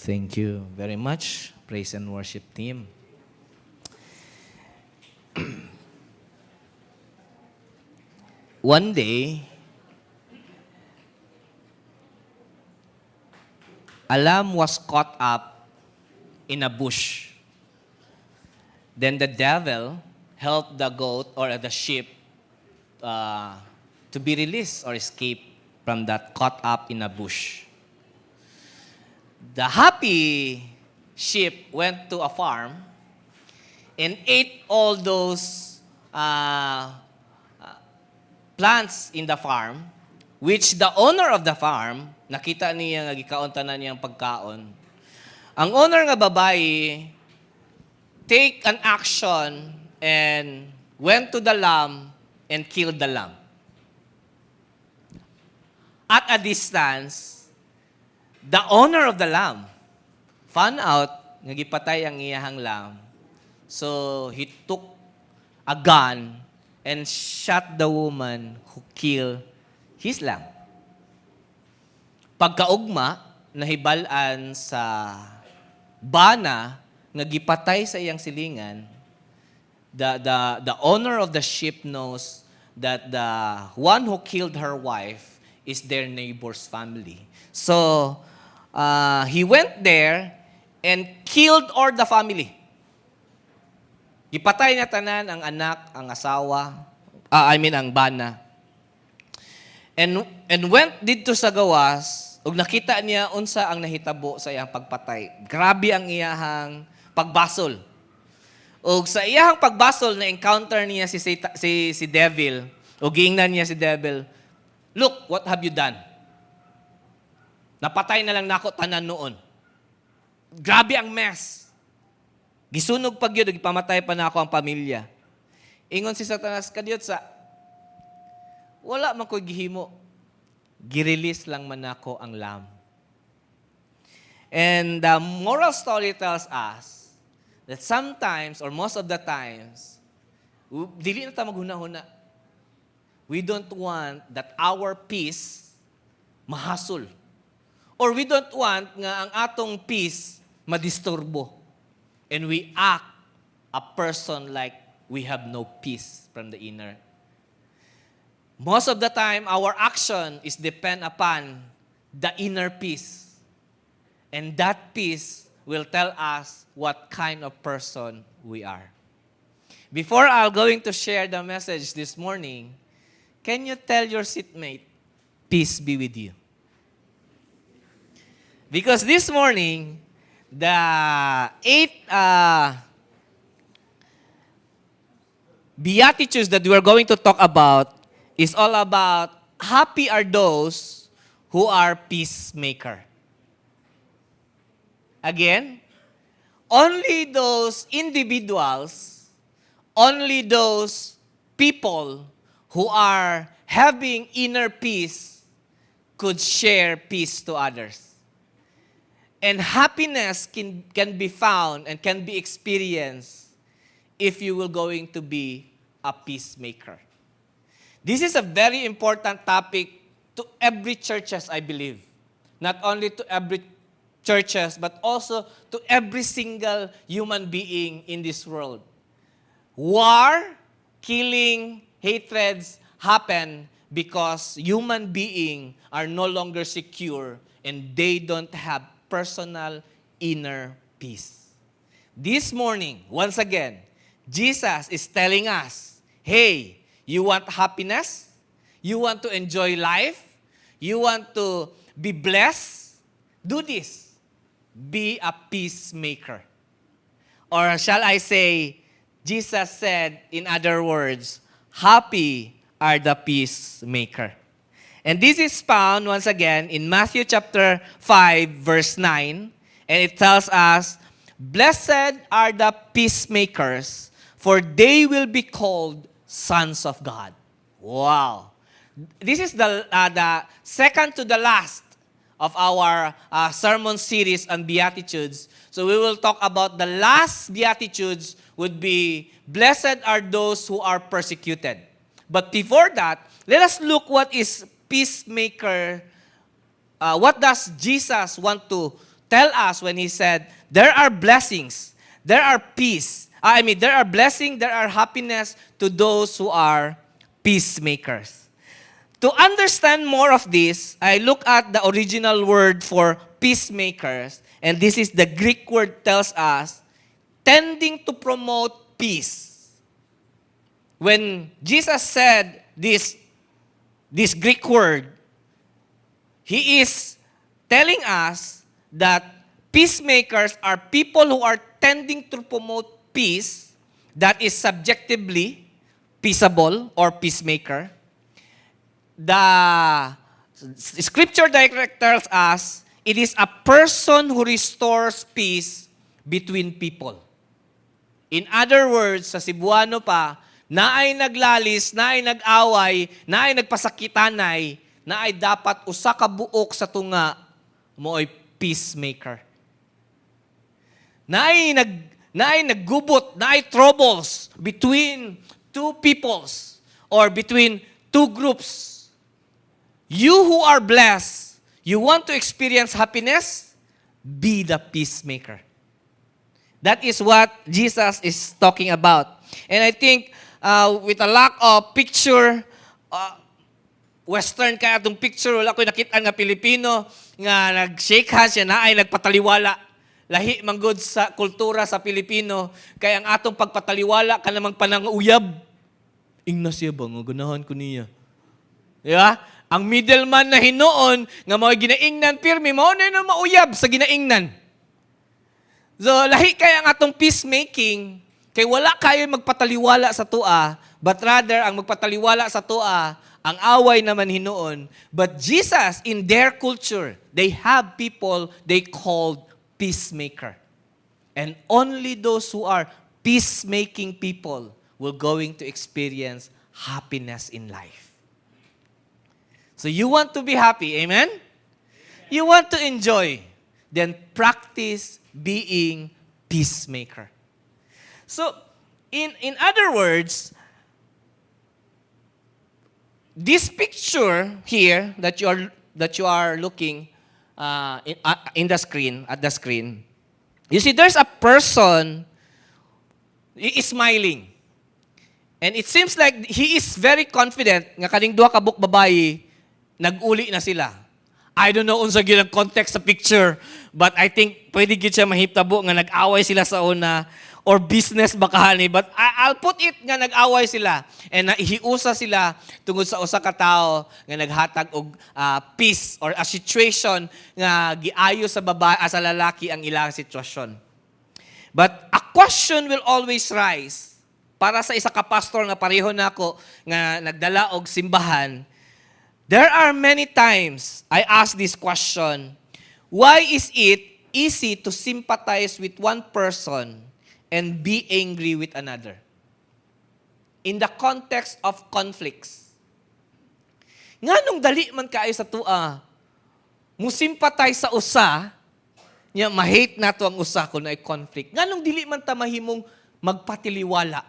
Thank you very much, praise and worship team. One day, a lamb was caught up in a bush. Then the devil helped the goat or the sheep to be released or escape from that caught up in a bush. The happy sheep went to a farm and ate all those plants in the farm, which the owner of the farm, nakita niya nga gikaon tanan niyang pagkaon. Ang owner nga babae, take an action and went to the lamb and killed the lamb. At a distance, the owner of the lamb found out nga gipatay ang iyahang lamb. So he took a gun and shot the woman who killed his lamb. Pagkaugma, nahibalan sa bana nga gipatay sa iyang silingan, the owner of the sheep knows that the one who killed her wife is their neighbor's family. So, he went there and killed all the family. Gipatay niya tanan ang anak, ang asawa, ang bana. And went dito sa gawas, ug nakita niya unsa ang nahitabo sa iyang pagpatay. Grabe ang iyahang pagbasol. Ug sa iyahang pagbasol na encounter niya si devil, ug giingnan niya si devil, "Look, what have you done? Napatay na lang nako tanan noon. Grabe ang mess. Gisunog pag yun, gipamatay pa na ako ang pamilya." Ingon si Satanas, "Kadiyot sa, wala man ko'y gihimo. Girelease lang man ako ang lamb." And the moral story tells us that sometimes, or most of the times, dili na tayo maghuna-huna. We don't want that our peace mahasol. Or we don't want nga ang atong peace madisturbo. And we act a person like we have no peace from the inner. Most of the time, our action is depend upon the inner peace. And that peace will tell us what kind of person we are. Before I'm going to share the message this morning, can you tell your seatmate, "Peace be with you"? Because this morning, the 8 Beatitudes that we are going to talk about is all about happy are those who are peacemaker. Again, only those individuals, only those people who are having inner peace could share peace to others. And happiness can be found and can be experienced if you will going to be a peacemaker. This is a very important topic to every churches, I believe. Not only to every churches, but also to every single human being in this world. War, killing, hatreds happen because human beings are no longer secure and they don't have personal inner peace. This morning, once again, Jesus is telling us, hey, you want happiness? You want to enjoy life? You want to be blessed? Do this. Be a peacemaker. Or shall I say, Jesus said, in other words, happy are the peacemaker. And this is found, once again, in Matthew chapter 5, verse 9. And it tells us, "Blessed are the peacemakers, for they will be called sons of God." Wow. This is the second to the last of our sermon series on Beatitudes. So we will talk about the last Beatitudes would be, "Blessed are those who are persecuted." But before that, let us look what is peacemaker. What does Jesus want to tell us when he said, there are blessings, there are peace. There are blessings, there are happiness to those who are peacemakers. To understand more of this, I look at the original word for peacemakers, and this is the Greek word tells us, tending to promote peace. When Jesus said this Greek word, he is telling us that peacemakers are people who are tending to promote peace that is subjectively peaceable or peacemaker. The scripture direct tells us it is a person who restores peace between people. In other words, sa Cebuano pa, na ay naglalis, na ay nag-away, na ay nagpasakitanay, na ay dapat usa ka buok sa tunga mo ay peacemaker. Na ay naggubot, na ay troubles between two peoples or between two groups. You who are blessed, you want to experience happiness, be the peacemaker. That is what Jesus is talking about. And I think with a lack of picture, Western kaya itong picture, wala ko nakita nga Pilipino nga nag-shake hands siya na ay nagpataliwala. Lahi manggod sa kultura sa Pilipino, kaya ang atong pagpataliwala ka namang pananguyab. Ingna siya ba nga ganahan ko niya? Diba? Ang middleman na hinoon, nga mga ginaingnan pirmi, mao na yun mauyab sa ginaingnan. So, lahi kaya ang atong peacemaking, kay wala kayo magpataliwala sa tua, but rather, ang magpataliwala sa tua, ang away naman hinoon. But Jesus, in their culture, they have people they called peacemaker. And only those who are peacemaking people will going to experience happiness in life. So you want to be happy, amen? You want to enjoy, then practice being peacemaker. So, in other words, this picture here that you are looking in the screen, at the screen, you see there's a person is smiling. And it seems like he is very confident nga kaning duha ka buk babayi nag-uli na sila. I don't know unsa gyud ang context sa picture, but I think pwede gyud siya mahitabo nga nag-away sila sa una or business bakahani, but I'll put it nga nag-away sila and hiusa sila tungod sa usa ka tawo nga naghatag og peace or a situation nga giayo sa babae sa lalaki ang ilang sitwasyon. But a question will always rise para sa isa ka pastor nga pareho nako nga nagdala og simbahan. There are many times I ask this question, why is it easy to sympathize with one person and be angry with another? In the context of conflicts. Nganong dali man kaayo sa tua, mo sympathize sa usa, nya ma-hate nato ang usa kung ay conflict. Nganong dili man ta mahimong magpatiliwala?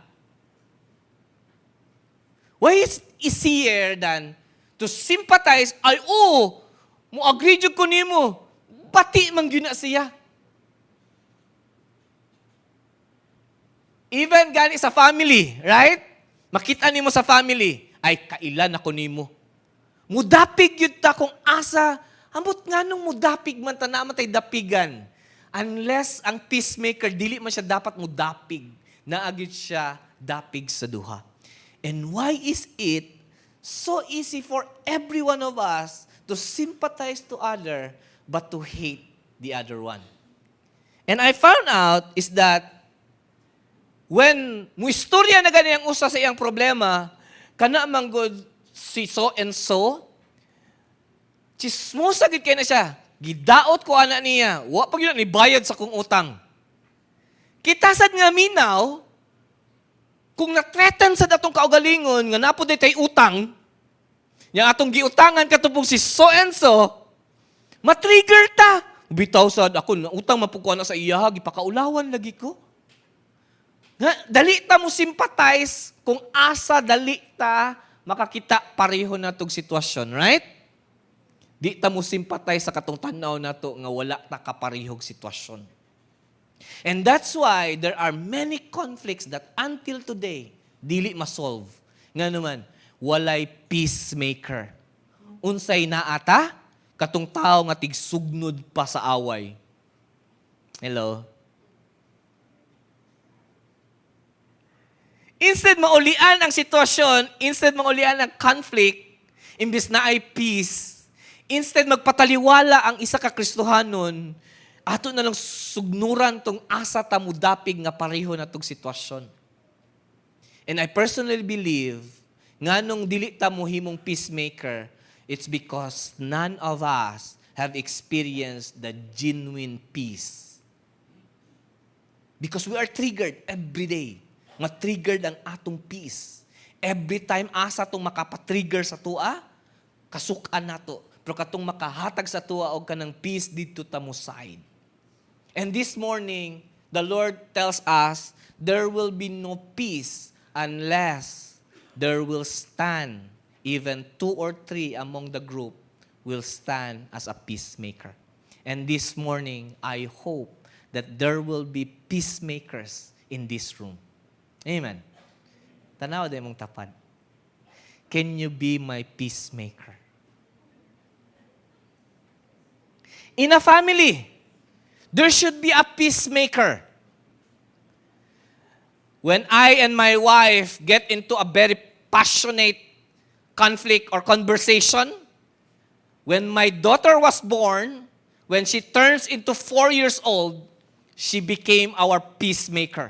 Why is easier than to sympathize, ay mo agree jud ko nimo. Pati man gyud na siya. Even gani sa family, right? Makita nimo sa family, ay kailan ako nimo. Mudapig yun ta kung asa, ambot nga nung mudapig man ta naman tay dapigan. Unless ang peacemaker, dili man siya dapat mudapig. Naagit siya dapig sa duha. And why is it so easy for every one of us to sympathize to other but to hate the other one? And I found out is that when mo istorya na gani ang usa sa iyang problema, kana manggod si so and so, chismosa gid kay na siya. Gidaot ko ana niya. Wa pa gyud ni bayad sa kong utang. Kitasad nga minaw, kung na-threaten sa datong kaugalingon, nga napod tay utang, yung atong giutangan katubog si so and so, matrigger ta. Bitaw sad ako, na utang mapukuha na sa iya, gipakaulawan lagi ko. Dali ta mo sympathize kung asa dali ta makakita pareho na tong sitwasyon, right? Di ta mo simpatay sa katong tanaw nato nga wala ta kaparihog sitwasyon. And that's why there are many conflicts that until today, dili ma-solve. Nga naman, walay peacemaker. Unsay naata, katong tao nga tigsugnod pa sa away. Hello? Instead maulian ang sitwasyon, instead maulian ang conflict, imbis na ay peace, instead magpataliwala ang isa ka Kristohanon, ato na lang sugnuran tong asa ta mudapig nga pareho na tong sitwasyon. And I personally believe, nga nung dili ta mo himong peacemaker, it's because none of us have experienced the genuine peace. Because we are triggered every day. Ma-triggered ang atong peace. Every time asa tong makapatrigger sa tua, kasukan nato. Pero katong makahatag sa tua og kanang peace dito ta mo side. And this morning, the Lord tells us, there will be no peace unless there will stand, even 2 or 3 among the group will stand as a peacemaker. And this morning, I hope that there will be peacemakers in this room. Amen. Tanaw din mong tapat. Can you be my peacemaker? In a family, there should be a peacemaker. When I and my wife get into a very passionate conflict or conversation, when my daughter was born, when she turns into 4 years old, she became our peacemaker.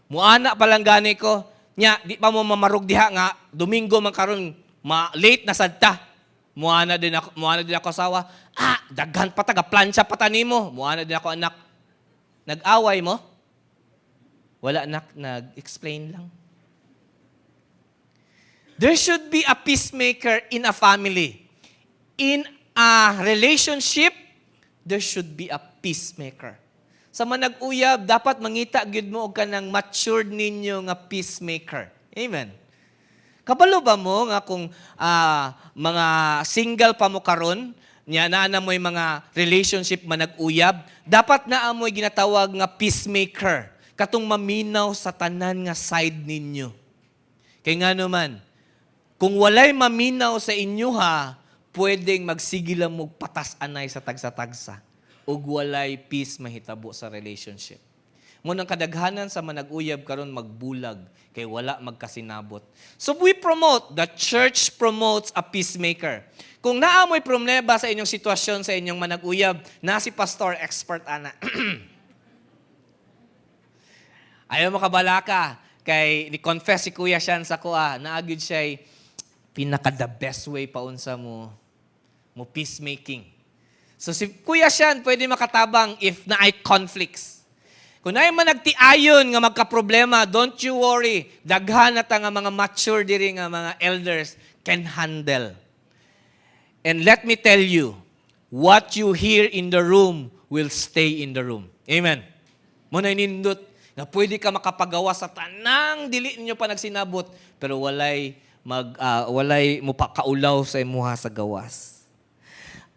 Muana palang gani ko, nya, di pa mo mamarog diha nga, Domingo man karon late na sadta. Muana din ako asawa, daghan pa taga plancha pa tanimo. Muana din ako anak. Nag-away mo? Wala anak, nag-explain lang. There should be a peacemaker in a family. In a relationship, there should be a peacemaker. Sa manag-uyab, dapat mangita gyud mo og kanang matured ninyo nga peacemaker. Amen. Kabalo ba mo nga kung mga single pa mo karon, nya na mo'y mga relationship manag-uyab, dapat na amoy ginatawag nga peacemaker, katong maminaw sa tanan nga side ninyo. Kay nga naman, kung walay maminaw sa inyo ha, pwedeng magsigila mo patas-anay sa tagsa-tagsa. Ug walay peace mahitabo sa relationship. Ngunang kadaghanan sa manag-uyab karon magbulag kay wala magkasinabot. So we promote, the church promotes a peacemaker. Kung naamoy problema sa inyong sitwasyon sa inyong manag-uyab, na si pastor expert ana. Ayaw makabalaka kay ni confess si Kuya Shan sa kuha, naagid siya pinaka the best way paunsa mo peacemaking. So si Kuya Shan pwede makatabang if na ay conflicts. Kung na ay managtiayon nga magka-problema, don't you worry. Daghan na ta nga mga mature diri nga mga elders can handle. And let me tell you, what you hear in the room will stay in the room. Amen. Muna nindot na pwede ka makapagawa sa tanang dili ninyo pa nagsinabot, pero walay mo pa kaulaw sa imuha sa gawas.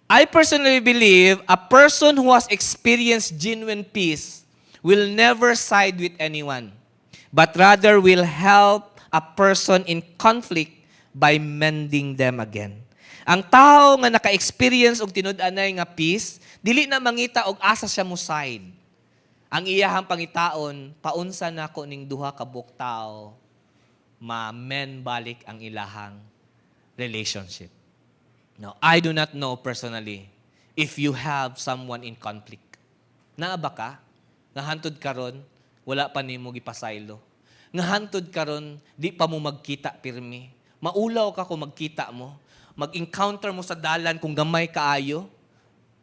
I personally believe a person who has experienced genuine peace will never side with anyone, but rather will help a person in conflict by mending them again. Ang tao nga naka-experience og tinud-anay nga peace, dili na mangita og asa siya mo side. Ang iyahang pangitaon, paunsa nako ning duha ka buktaw ma-mend balik ang ilahang relationship. Now, I do not know personally if you have someone in conflict. Naa ba ka? Nga hantod karon, wala pa nimo gipasaylo. Nga hantod karon, di pa mo magkita pirmi. Maulaw ka kung magkita mo. Mag-encounter mo sa dalan kung gamay kaayo.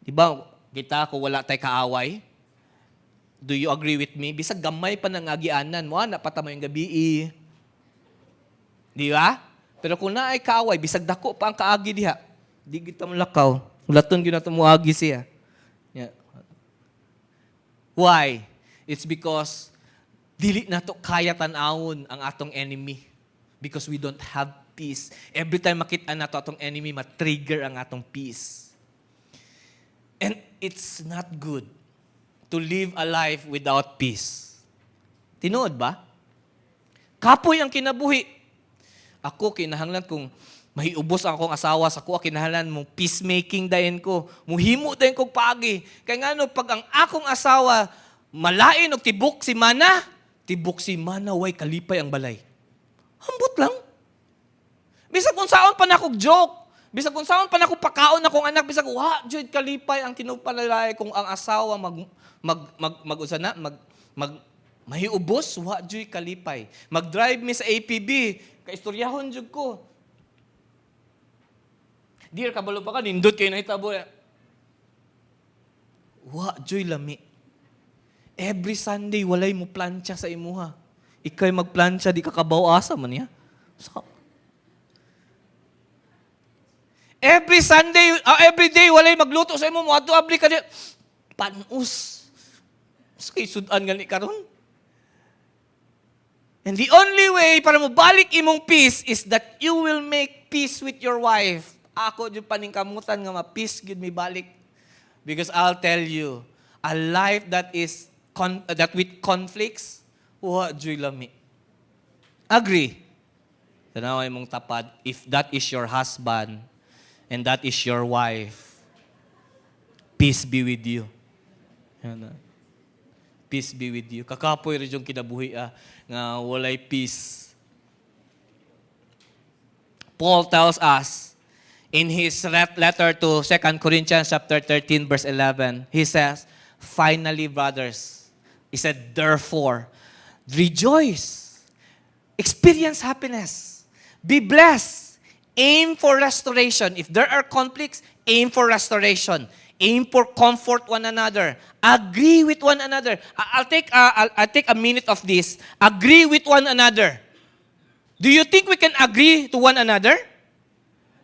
Di ba, kita ko wala tay kaaway. Do you agree with me? Bisag gamay pa nang agianan mo, na patamo yung gabi. Di ba? Pero kung naay kaaway, bisag dako pa ang kaagi diha. Di kita mo lakaw. Ulaton gyud nato mo agi siya. Yeah. Why? It's because dili nato kaya tan-awon ang atong enemy because we don't have peace. Every time makita na to atong enemy, matrigger ang atong peace. And it's not good to live a life without peace. Tinuod ba? Kapoy ang kinabuhi. Ako, kinahanglan kung mahiubos ang akong asawa sa kuha, kinahanglan mong peacemaking dahin ko. Muhimo dahin kong paagi. Kaya nga no, pag ang akong asawa malain o tibok si mana way kalipay ang balay. Hambot lang. Bisag kung saan pa na akong joke. Bisag kung saan pa na akong pakaon na akong anak. Bisag, joy kalipay ang tinugpalalay kung ang asawa mahiubos, joy kalipay. Mag-drive mi sa APB, kaistoryahon jud ko. Dear, kabalo pa ka, nindot kayo na hitabo. Joy lami. Every Sunday, walay mo plancha sa imuha. Ikay magplancha, di ka kabaw-asa man niya. Every Sunday, every day, walay magluto sa imo. Ato abli ka di. Panus. Kay sudan gani karon. And the only way para mo balik imong peace is that you will make peace with your wife. Ako yung paningkamutan nga ma-peace gud mi balik. Because I'll tell you, a life that is that with conflicts, joy lami. Agree? Tanaway mong tapad, if that is your husband and that is your wife, peace be with you. Peace be with you. Kakapoy rin yung kinabuhi nga walay peace. Paul tells us in his letter to 2 Corinthians chapter 13 verse 11, he says, finally, brothers, he said, therefore, rejoice, experience happiness, be blessed, aim for restoration. If there are conflicts, aim for restoration. Aim for comfort one another. Agree with one another. I'll take a minute of this. Agree with one another. Do you think we can agree to one another?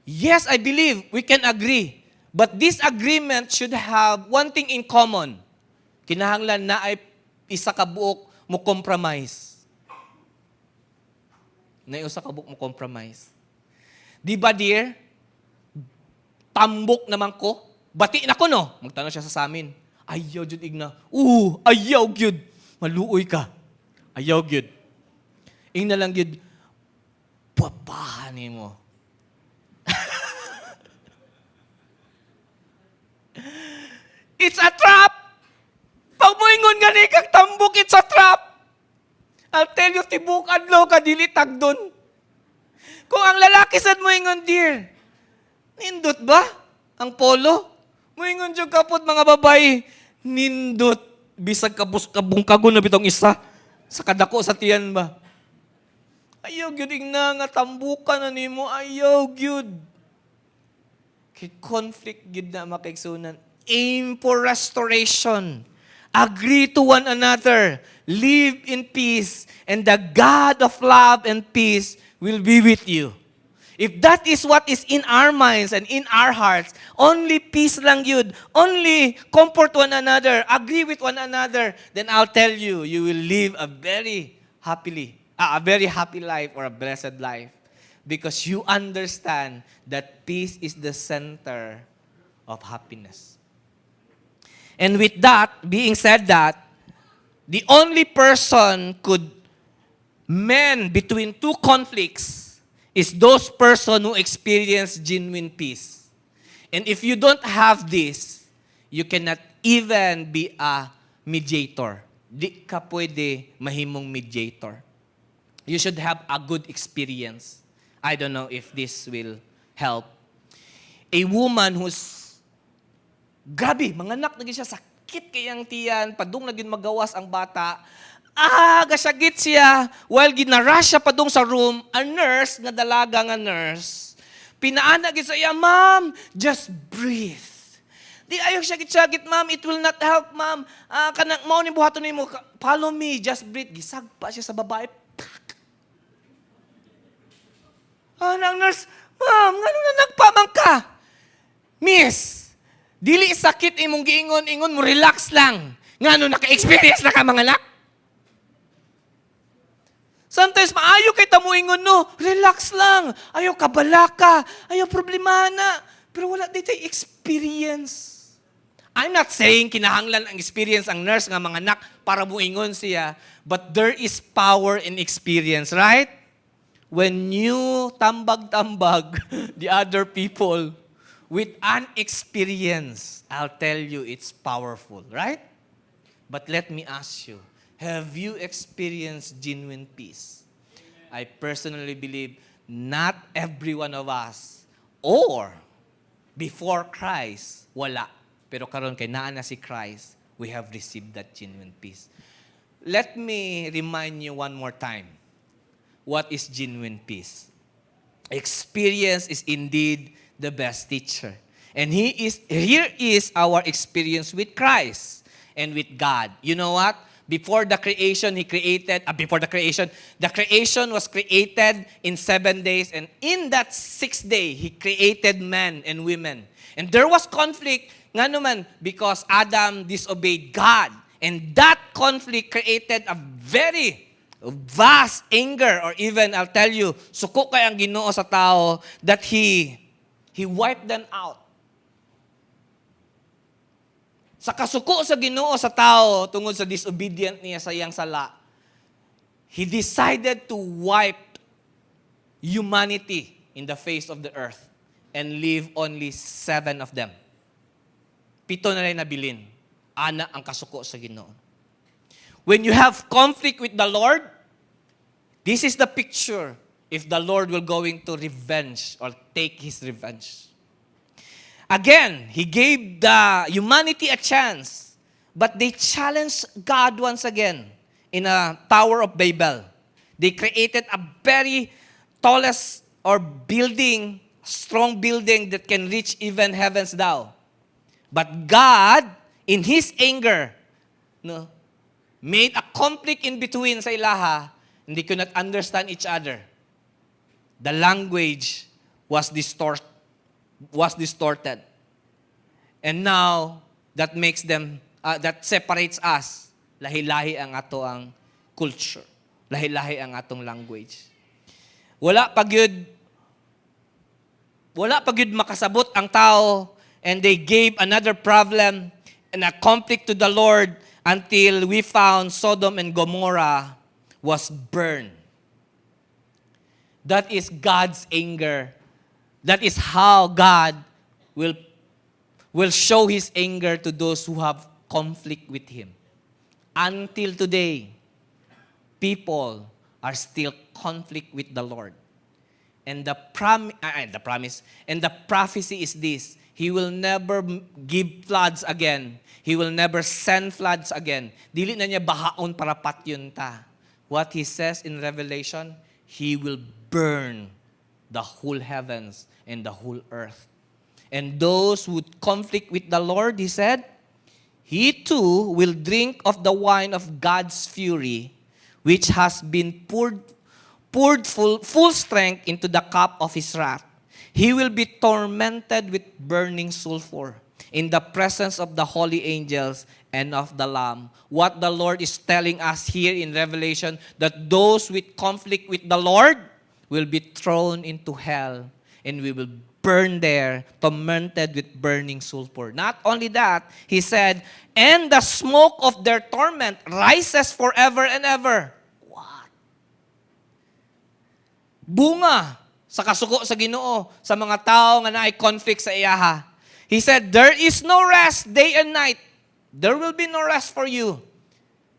Yes, I believe we can agree. But this agreement should have one thing in common. Kinahanglan na ay isa ka buok mo compromise. Na isa ka buok mo compromise. Di ba, dear? Tambok naman ko. Bati na ko, no? Magtanong siya sa amin. Ayaw, Jud Igna. Ayaw, Jud. Maluoy ka. Ayaw, Jud. Igna lang, Jud. Papahanin mo. It's a trap! Pag moingon nga ni kang tambok, it's a trap! I'll tell you, tibukan lo ka, dilitag dun. Kung ang lalaki sad moingon, dear, nindot ba ang polo? Moingon dyan kapot mga babae, nindot. Bisag kabungkagon na bitong isa. Sa kadako sa tiyan ba? Ayaw, gyud na nga tambukan na ni mo. Ayaw, gyud. Kay conflict, gyud na makaigsunan. Aim for restoration. Agree to one another. Live in peace. And the God of love and peace will be with you. If that is what is in our minds and in our hearts, only peace lang yun. Only comfort one another. Agree with one another. Then I'll tell you, you will live a very happy life or a blessed life. Because you understand that peace is the center of happiness. And with that, being said that, the only person could mend between two conflicts is those person who experience genuine peace. And if you don't have this, you cannot even be a mediator. Di ka pwede mahimong mediator. You should have a good experience. I don't know if this will help. A woman who's grabe, manganak na siya, sakit kayang tiyan, padung na magawas ang bata. Gasagit siya, while ginarush siya padung sa room, a nurse, nga dalaga nga nurse, pinaana gid sa iya, ma'am, just breathe. Di ayaw siya gitsagit, ma'am, it will not help, ma'am. Kanang mao ni buhaton nimo, follow me, just breathe. Gisagpa siya sa babae. Nang nurse, ma'am, ngano na nagpamang ka? Miss, dili sakit imong giingon-ingon mo, relax lang. Ngano naka-experience na ka mga anak? Sometimes, maayo kay tamuingon, no? Relax lang. Ayaw kabalaka. Ayaw problemana. Pero wala dito experience. I'm not saying kinahanglan ang experience ang nurse nga mga anak para muingon siya. But there is power in experience, right? When you tambag-tambag the other people with an experience, I'll tell you it's powerful, right? But let me ask you, have you experienced genuine peace? I personally believe not every one of us, or before Christ, wala. Pero karon kay naa na si Christ, we have received that genuine peace. Let me remind you one more time. What is genuine peace? Experience is indeed the best teacher. And here is our experience with Christ and with God. You know what? Before the creation, the creation was created in 7 days, and in that 6th day, He created men and women. And there was conflict, nga naman, because Adam disobeyed God. And that conflict created a very vast anger, or even, I'll tell you, suko kay ang Ginoo sa tao, that He wiped them out. Sa kasuko sa Ginoo sa tao, tungod sa disobedient niya sa iyang sala, He decided to wipe humanity in the face of the earth and leave only 7 of them. 7 na rin nabilin. Ana ang kasuko sa Ginoo. When you have conflict with the Lord, this is the picture if the Lord will going to revenge or take His revenge. Again, He gave the humanity a chance, but they challenged God once again in a Tower of Babel. They created a very tallest or building, strong building that can reach even heavens down. But God, in His anger, made a conflict in between sa ilaha, and they could not understand each other. The language was distorted. And now, that makes them, that separates us. Lahi-lahi ang ato ang culture. Lahi-lahi ang atong language. Wala pagyud makasabot ang tao, and they gave another problem and a conflict to the Lord until we found Sodom and Gomorrah was burned. That is God's anger. That is how God will show His anger to those who have conflict with Him. Until today, people are still conflict with the Lord. And the promise and the prophecy is this: He will never give floods again. He will never send floods again. Dili na niya bahaon para patyon ta. What He says in Revelation, He will burn the whole heavens and the whole earth. And those who conflict with the Lord, He said, He too will drink of the wine of God's fury, which has been poured full strength into the cup of His wrath. He will be tormented with burning sulfur in the presence of the holy angels and of the Lamb. What the Lord is telling us here in Revelation, that those with conflict with the Lord will be thrown into hell, and we will burn there, tormented with burning sulfur. Not only that, He said, and the smoke of their torment rises forever and ever. What? Bunga sa kasuko sa Ginoo sa mga tao nga naay conflict sa iyaha. He said, there is no rest day and night. There will be no rest for you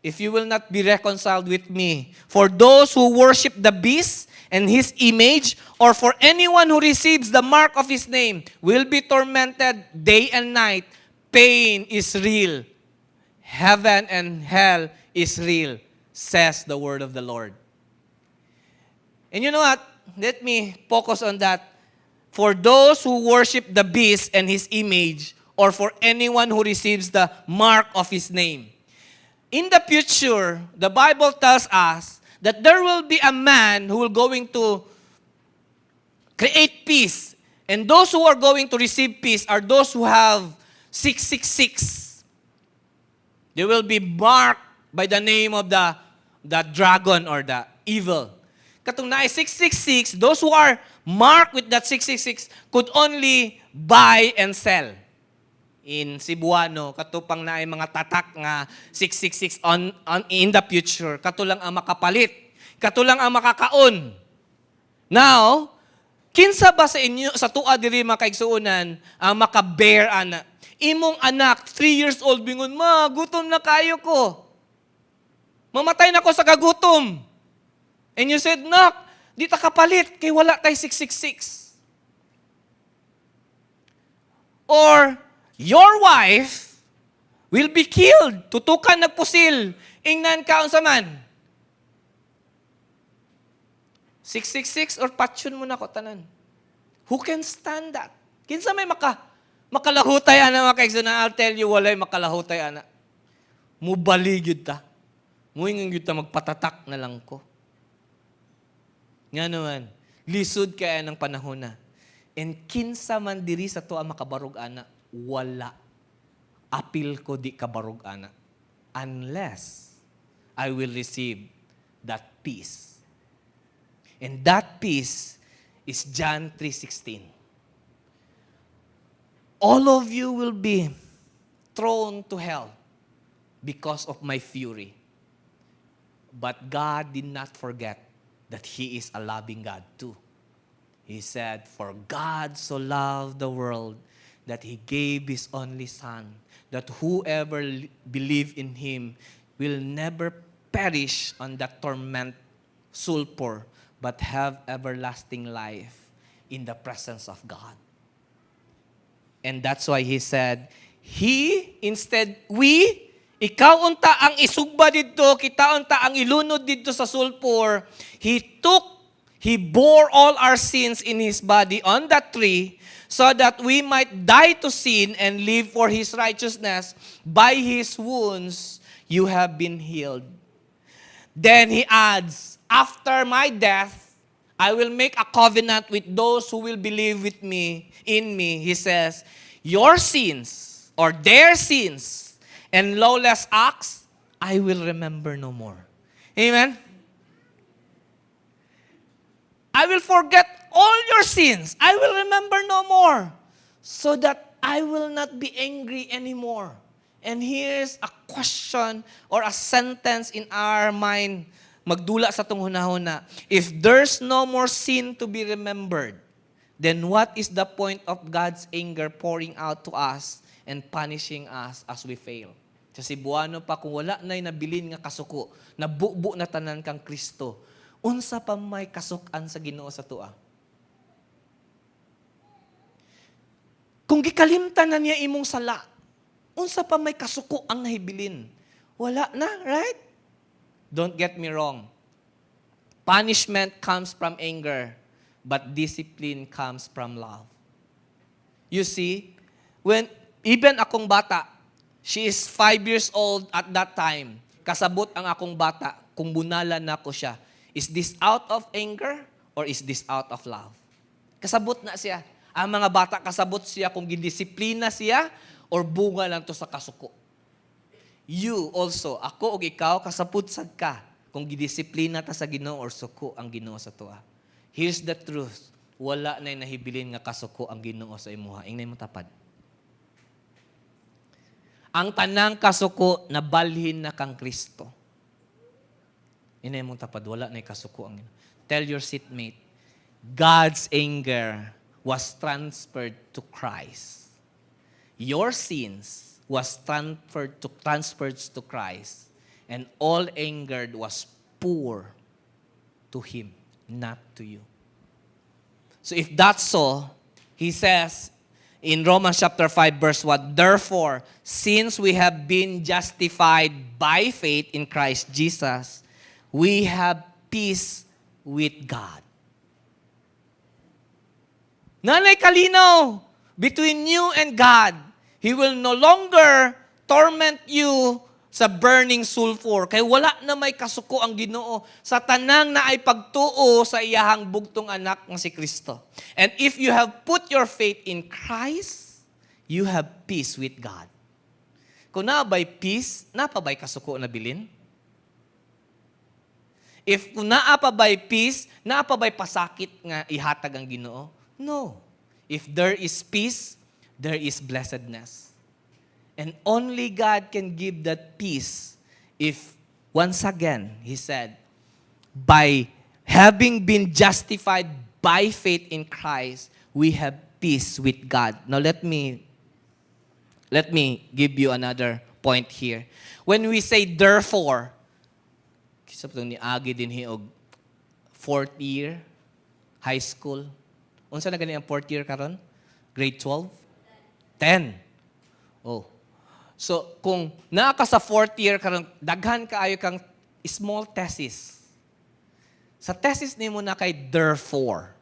if you will not be reconciled with me. For those who worship the beast and his image, or for anyone who receives the mark of his name, will be tormented day and night. Pain is real. Heaven and hell is real, says the word of the Lord. And you know what? Let me focus on that. For those who worship the beast and his image, or for anyone who receives the mark of his name. In the future, the Bible tells us that there will be a man who will going to create peace. And those who are going to receive peace are those who have 666. They will be marked by the name of the dragon or the evil. Katong naay 666, those who are marked with that 666 could only buy and sell. In Cebuano, katupang naay mga tatak nga 666 in the future, katulang ang makapalit, katulang ang makakaon. Now, kinsa ba sa inyo, sa tuwa diri mga kaigsuunan, ang makabear ana? Imong anak, 3 years old, bingon, ma, gutom na kayo ko. Mamatay na ko sa kagutom. And you said, nak, di ta kapalit, kay wala tay 666. Or, your wife will be killed. Tutukan nagpusil. Ingnan kaon sa man. 666 or patsyon mo na ko tanan. Who can stand that? Kinsa may makalahutay ana mga kaigsunan? I'll tell you, walay makalahutay ana. Mubaligid ta. Muingin yun ta magpatatak na lang ko. Nga naman, lisod kaya ng panahon na. And kinsa man diri sa to ang makabarog ana, wala. Apil ko di kabarog ana. Unless I will receive that peace. And that peace is John 3:16. All of you will be thrown to hell because of my fury. But God did not forget that He is a loving God too. He said, for God so loved the world that He gave His only Son, that whoever believe in Him will never perish on that torment sulfur, but have everlasting life in the presence of God. And that's why He said, ikaw unta ang isugba dito, kita unta ang ilunod dito sa sulfur. He bore all our sins in His body on that tree so that we might die to sin and live for His righteousness. By His wounds, you have been healed. Then He adds, after my death, I will make a covenant with those who will believe in me. He says, your sins or their sins and lawless acts, I will remember no more. Amen? I will forget all your sins. I will remember no more. So that I will not be angry anymore. And here's a question or a sentence in our mind. Magdula sa itong hunahuna. If there's no more sin to be remembered, then what is the point of God's anger pouring out to us and punishing us as we fail? Sa Cebuano pa, kung wala na'y nabilin nga kasuko, nabubo na tanan kang Kristo, unsa pa may kasukan sa Ginoo sa tua? Kung gikalimtan na niya imong sala, unsa pa may kasuko ang nahibilin? Wala na, right? Don't get me wrong. Punishment comes from anger, but discipline comes from love. You see, when even akong bata, she is 5 years old at that time. Kasabot ang akong bata, kung bunala na ko siya. Is this out of anger or is this out of love? Kasabot na siya. Ang mga bata, kasabot siya kung gindisiplina siya or bunga lang to sa kasuko. You also, ako o ikaw, kasabot sad ka kung gindisiplina ta sa Ginoo or suko ang Ginoo sa tuwa. Here's the truth. Wala na'y nahibilin nga kasuko ang Ginoo sa imuha. Ingay mo tapad. Ang tanang kasuko na balhin na kang Kristo. Inay mong tapad, wala na kasuko ang Ginoo. Tell your seatmate, God's anger was transferred to Christ. Your sins was transferred to Christ. And all anger was poured to Him, not to you. So if that's so, He says, in Romans chapter 5 verse 1, therefore, since we have been justified by faith in Christ Jesus, we have peace with God. Nanay kalinaw, between you and God, He will no longer torment you sa burning sulfur. Kaya wala na may kasuko ang Ginoo sa tanang na ay pagtuo sa iyahang bugtong anak ng si Kristo. And if you have put your faith in Christ, you have peace with God. Kung nabay peace, napabay kasuko na bilin? If kung naa pa ba'y peace, naa pa ba'y pasakit nga ihatag ang Ginoo? No. If there is peace, there is blessedness. And only God can give that peace if, once again, He said, by having been justified by faith in Christ, we have peace with God. Now let me give you another point here. When we say therefore, kisa pa ni Agi din hiog fourth year high school. Unsa na gani ang fourth year karon? Grade 12? 10. Oh. So kung naa ka sa fourth year karon, daghan kaayo kang small thesis. Sa thesis nimo na kay therefore.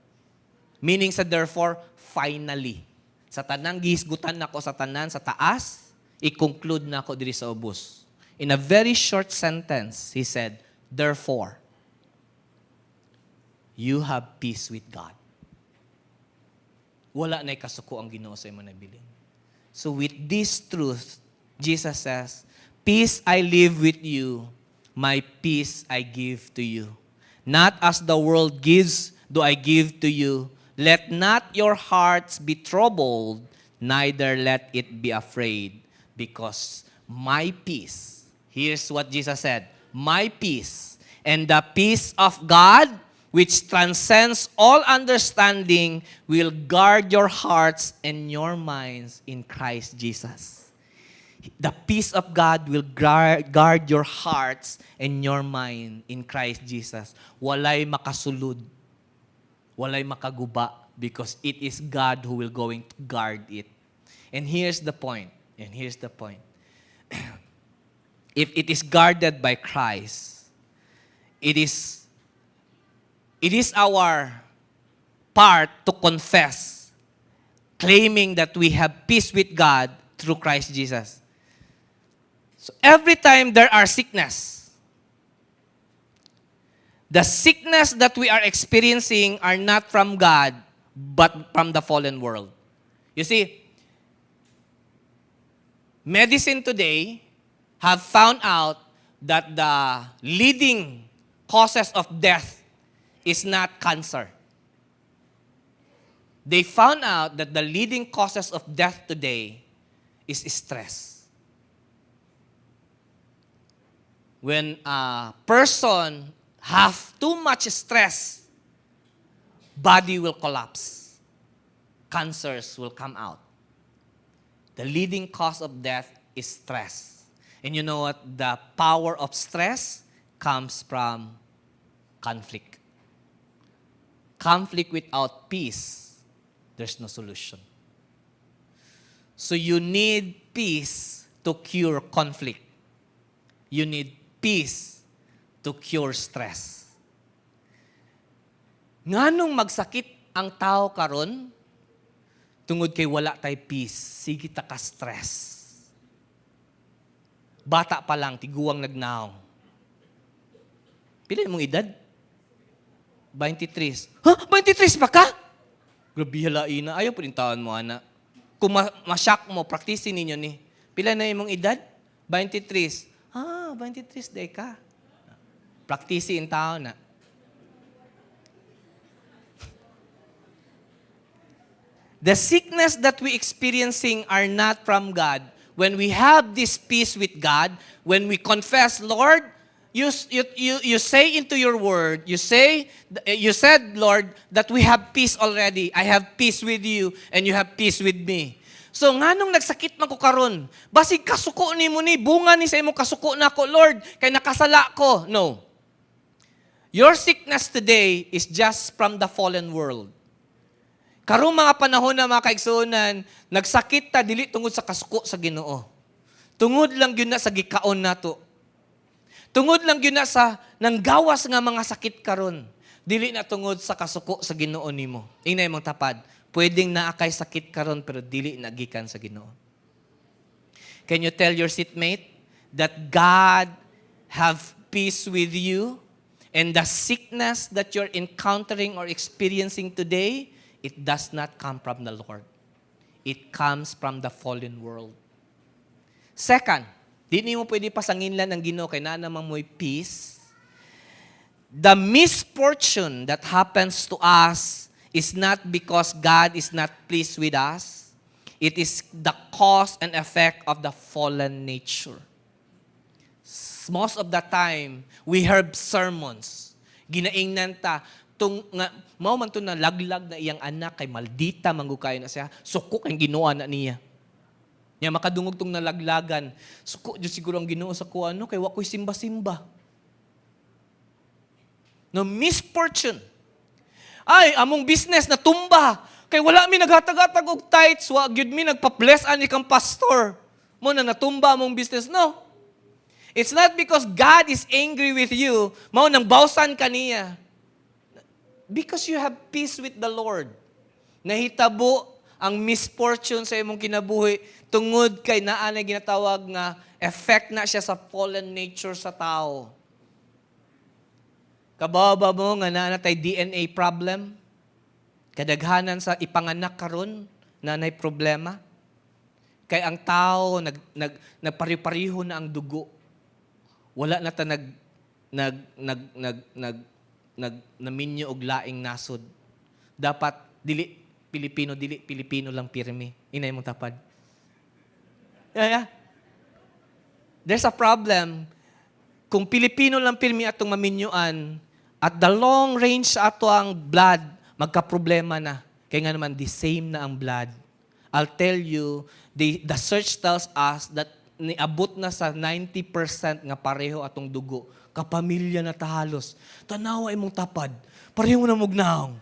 Meaning sa therefore, finally. Sa tanang gihisgutan nako sa tanan sa taas, i-conclude nako diri sa ubos. In a very short sentence, he said, therefore, you have peace with God. Wala na'y kasuko ang Ginoo sa imong nabilin. So with this truth, Jesus says, peace I leave with you, my peace I give to you. Not as the world gives, do I give to you. Let not your hearts be troubled, neither let it be afraid, because my peace, here's what Jesus said, my peace, and the peace of God, which transcends all understanding, will guard your hearts and your minds in Christ Jesus. The peace of God will guard your hearts and your mind in Christ Jesus. Walay makasulod. Walay makaguba, because it is God who will going to guard it. And here's the point. If it is guarded by Christ, it is our part to confess, claiming that we have peace with God through Christ Jesus. So every time there are sickness, the sickness that we are experiencing are not from God, but from the fallen world. You see, medicine today have found out that the leading causes of death is not cancer. They found out that the leading causes of death today is stress. When a person have too much stress, body will collapse. Cancers will come out. The leading cause of death is stress. And you know what? The power of stress comes from conflict. Conflict without peace, there's no solution. So you need peace to cure conflict. You need peace to cure stress. Nganong magsakit ang tao karon tungod kay wala tay peace, sige ta ka stress. Bata pa lang tiguang nagnaong. Pila imong edad? 23. Ha? 23 pa ka? Grabe halain na. Ayaw po rin taon mo, ana. Kung ma-shock mo, practicein ninyo ni. Pila na imong edad? 23. 23 day ka. Practicein tao na. The sickness that we experiencing are not from God. When we have this peace with God, when we confess, Lord, you say into your word, you said, Lord, that we have peace already. I have peace with you, and you have peace with me. So nganong nagsakit man ko karon? Basig kasuko nimo ni bunga ni sa imong kasuko nako, Lord, kay nakasala ko. No. Your sickness today is just from the fallen world. Karong mga panahon na mga kaigsuonan, nagsakit ta dili tungod sa kasuko sa Ginoo. Tungod lang gyud na sa gikaon nato. Tungod lang gyud na sa nanggawas nga mga sakit karon. Dili na tungod sa kasuko sa Ginoo nimo. Ingay mong tapad. Pwedeng naakay sakit karon pero dili nagikan sa Ginoo. Can you tell your seatmate that God have peace with you and the sickness that you're encountering or experiencing today, it does not come from the Lord. It comes from the fallen world. Second, di mo pwede pasanginlan ng Ginoo kay na naman mo'y peace. the misfortune that happens to us is not because God is not pleased with us. It is the cause and effect of the fallen nature. Most of the time, we heard sermons. Ginaingnan ta, mao man to na laglag na iyang anak kay maldita manggukay na siya. Suko kay Ginoo na niya. Nya makadungog tong nalaglagan. Suko jud siguro ang Ginoo sa kuano kay wa koy simba-simba. No misfortune. Ay, among business na tumba. Kay wala mi naghatag-hatag og tithes, wa gyud mi nagpa-bless ani kang pastor. Mo na natumba among business, no. It's not because God is angry with you, mao nang bawsan kaniya. Because you have peace with the Lord. Nahitabo ang misfortune sa imong kinabuhi tungod kay naa na ginatawag nga effect na siya sa fallen nature sa tao. Kababa mo nga naa tay DNA problem. Kadaghanan sa ipanganak karon na nay problema. Kay ang tao nagpari-pariho na ang dugo. Wala na ta naminyo og laing nasod. Dapat dili Pilipino lang pirmi. Inay mong tapad. Yeah. There's a problem. Kung Pilipino lang pirmi atong maminyuan, at the long range sa ato ang blood, magka-problema na. Kaya nga naman, the same na ang blood. I'll tell you, the search tells us that niabot na sa 90% nga pareho atong dugo. Kapamilya na tahalos. Tanawa imong tapad. Pareho na mugnaong.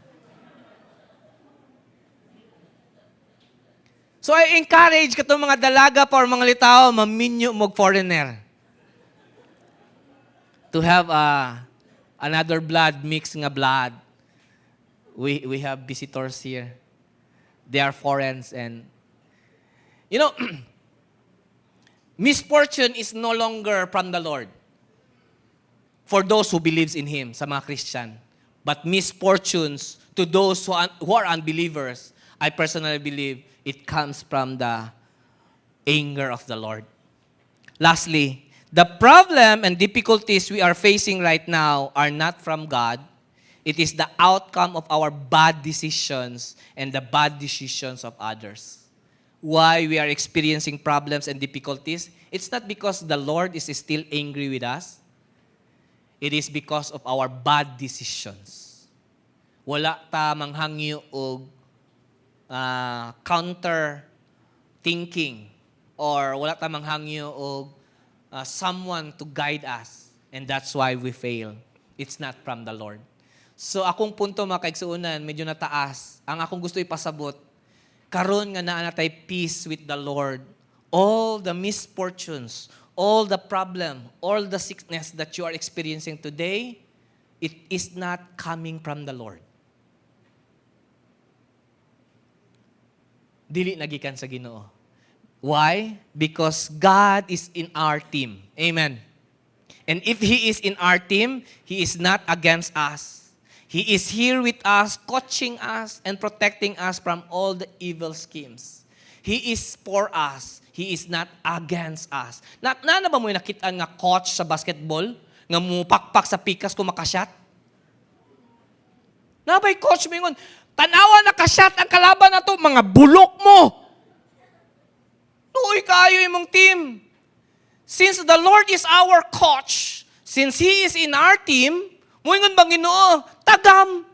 So I encourage katong mga dalaga pa or mga litaw, maminyo mog foreigner. To have another blood, mixed nga blood. We have visitors here. They are foreigners and misfortune is no longer from the Lord. For those who believes in Him, sa mga Christian. But misfortunes to those who are unbelievers, I personally believe it comes from the anger of the Lord. Lastly, the problem and difficulties we are facing right now are not from God. It is the outcome of our bad decisions and the bad decisions of others. Why we are experiencing problems and difficulties? It's not because the Lord is still angry with us. It is because of our bad decisions. Wala ta manghangyo og counter thinking or wala ta manghangyo og someone to guide us, and that's why we fail. It's not from the Lord. So akong punto mga kaigsuunan, medyo nataas. Ang akong gusto ipasabot, karon nga naa natay peace with the Lord. All the misfortunes, all the problem, all the sickness that you are experiencing today, it is not coming from the Lord. Dili nagikan sa Ginoo. Why? Because God is in our team. Amen. And if He is in our team, He is not against us. He is here with us, coaching us, and protecting us from all the evil schemes. He is for us. He is not against us. Na ba mo nakita nga coach sa basketball? Nga mupakpak sa pikas kung makashot? Nabay coach mo yun, tanawa nakashot ang kalaban na to, mga bulok mo. Tuoy kayo imong team. Since the Lord is our coach, since He is in our team, muingon bang Ginoo, tagam.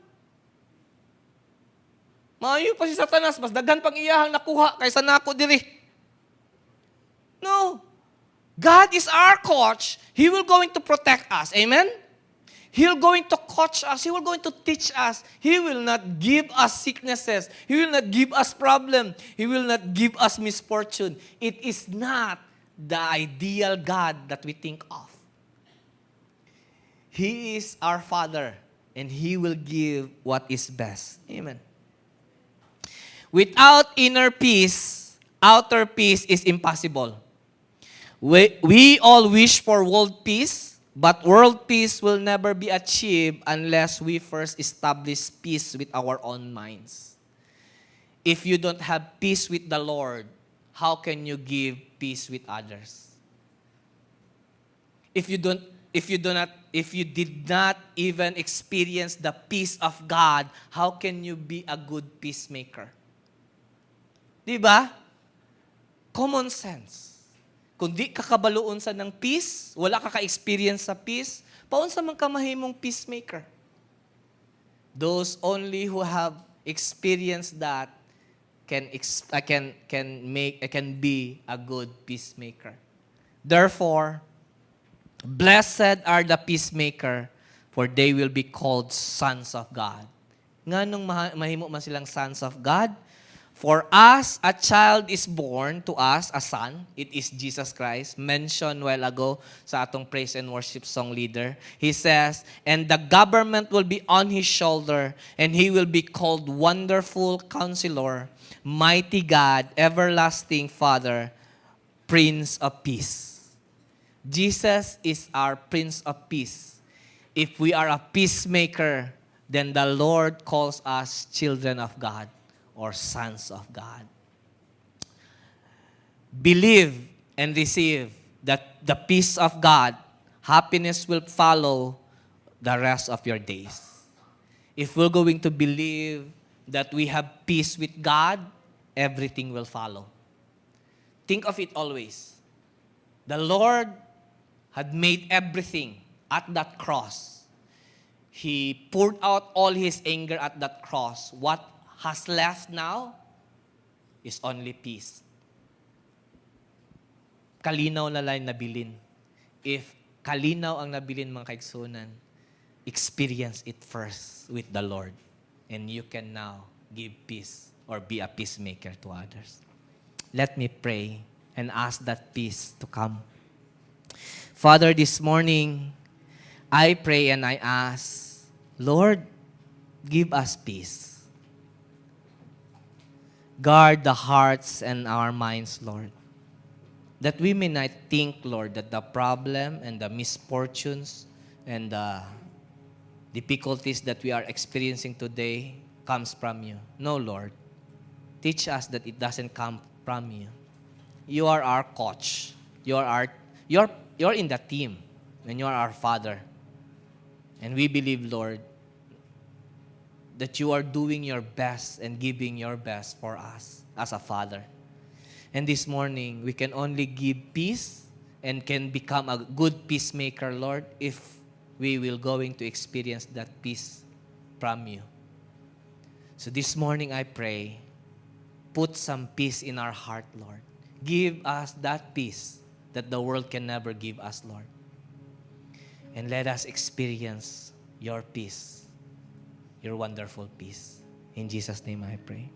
Maayo pa si Satanas, mas daghan pang iyahang nakuha kaysa nako diri. No. God is our coach. He will going to protect us. Amen? He will going to coach us. He will going to teach us. He will not give us sicknesses. He will not give us problem. He will not give us misfortune. It is not the ideal God that we think of. He is our Father, and He will give what is best. Amen. Without inner peace, outer peace is impossible. We all wish for world peace, but world peace will never be achieved unless we first establish peace with our own minds. If you don't have peace with the Lord, how can you give peace with others? If if you did not even experience the peace of God, how can you be a good peacemaker? Di ba? Common sense. Kung di ka kabaluon sa ng peace, wala ka ka-experience sa peace, paunsa man ka mahimong peacemaker? Those only who have experienced that can be a good peacemaker. Therefore, blessed are the peacemaker, for they will be called sons of God. Nganong mahimo man silang sons of God? For us, a child is born to us, a son. It is Jesus Christ, mentioned while ago sa atong praise and worship song leader. He says, and the government will be on his shoulder, and he will be called Wonderful Counselor, Mighty God, Everlasting Father, Prince of Peace. Jesus is our Prince of Peace. If we are a peacemaker, then the Lord calls us children of God or sons of God. Believe and receive that the peace of God, happiness will follow the rest of your days. If we're going to believe that we have peace with God, everything will follow. Think of it always. The Lord had made everything at that cross. He poured out all His anger at that cross. What has left now is only peace. Kalinaw na lang nabilin. If kalinaw ang nabilin mga kaigsunan, experience it first with the Lord. And you can now give peace or be a peacemaker to others. Let me pray and ask that peace to come. Father, this morning, I pray and I ask, Lord, give us peace. Guard the hearts and our minds, Lord. That we may not think, Lord, that the problem and the misfortunes and the difficulties that we are experiencing today comes from you. No, Lord. Teach us that it doesn't come from you. You are our coach. You're in the team, and you are our Father. And we believe, Lord, that you are doing your best and giving your best for us as a Father. And this morning, we can only give peace and can become a good peacemaker, Lord, if we will going to experience that peace from you. So this morning, I pray, put some peace in our heart, Lord. Give us that peace that the world can never give us, Lord. And let us experience your peace, your wonderful peace. In Jesus' name I pray.